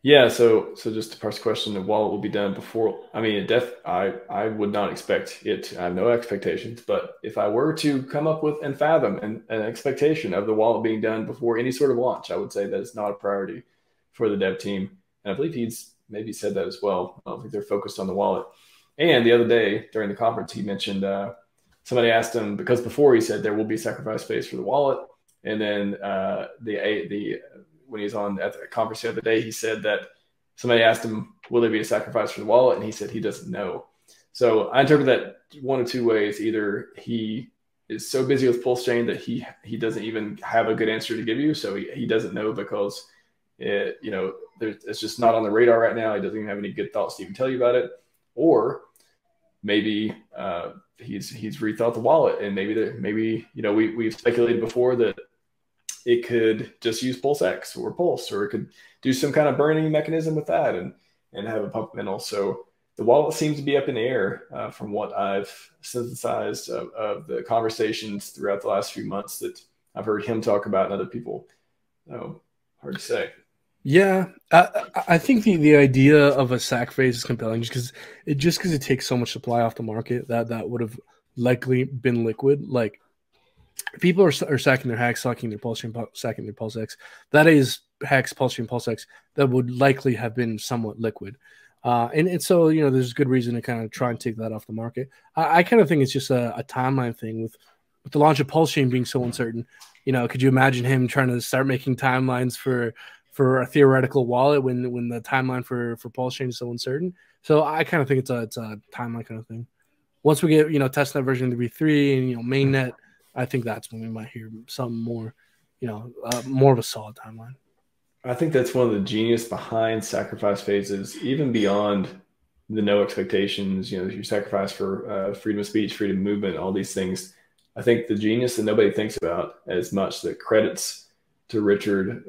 Yeah, so just to parse the question, the wallet will be done before. I mean, I would not expect it. I have no expectations, but if I were to come up with and fathom an expectation of the wallet being done before any sort of launch, I would say that it's not a priority for the dev team. And I believe he's maybe said that as well. I don't think they're focused on the wallet. And the other day during the conference, he mentioned somebody asked him, because before he said there will be a sacrifice phase for the wallet, and then the when he was on at the conference the other day, he said that somebody asked him, will there be a sacrifice for the wallet? And he said he doesn't know. So I interpret that one of two ways. Either he is so busy with PulseChain that he doesn't even have a good answer to give you. So he doesn't know because it's just not on the radar right now. He doesn't even have any good thoughts to even tell you about it. Or maybe he's rethought the wallet, and maybe we've speculated before that it could just use PulseX or Pulse, or it could do some kind of burning mechanism with that and have a pump middle. So the wallet seems to be up in the air from what I've synthesized of the conversations throughout the last few months that I've heard him talk about and other people. So hard to say. Yeah, I think the idea of a sack phase is compelling just because it takes so much supply off the market that would have likely been liquid. Like, people are sacking their Hex, sacking their PulseChain, sacking their PulseX. That is Hex, PulseChain, PulseX that would likely have been somewhat liquid. And so, there's good reason to kind of try and take that off the market. I kind of think it's just a timeline thing with the launch of PulseChain being so uncertain. Could you imagine him trying to start making timelines for a theoretical wallet when the timeline for PulseChain is so uncertain? So I kind of think it's a timeline kind of thing. Once we get, testnet version 3.3 and, mainnet, I think that's when we might hear something more, more of a solid timeline. I think that's one of the genius behind sacrifice phases, even beyond the no expectations. You sacrifice for freedom of speech, freedom of movement, all these things. I think the genius that nobody thinks about as much, that credits to Richard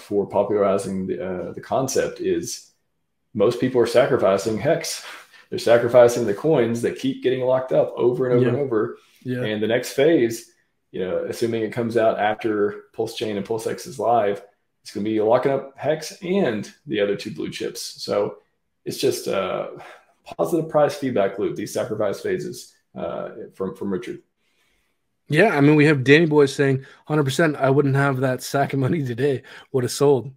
for popularizing the concept, is most people are sacrificing Hex. They're sacrificing the coins that keep getting locked up over and over and over. Yeah. And the next phase, assuming it comes out after PulseChain and PulseX is live, it's going to be locking up Hex and the other two blue chips. So it's just a positive price feedback loop, these sacrifice phases from Richard. Yeah, I mean, we have Danny Boy saying 100%, I wouldn't have that sack of money today, would have sold.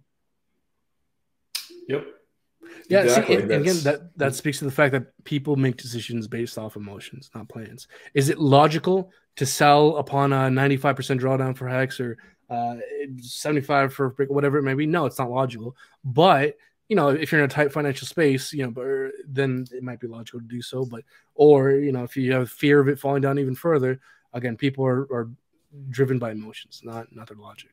Yep. Yeah, exactly. And again, that speaks to the fact that people make decisions based off emotions, not plans. Is it logical to sell upon a 95% drawdown for Hex or 75 for whatever it may be? No, it's not logical. But if you're in a tight financial space, then it might be logical to do so. Or if you have fear of it falling down even further, again, people are driven by emotions, not their logic.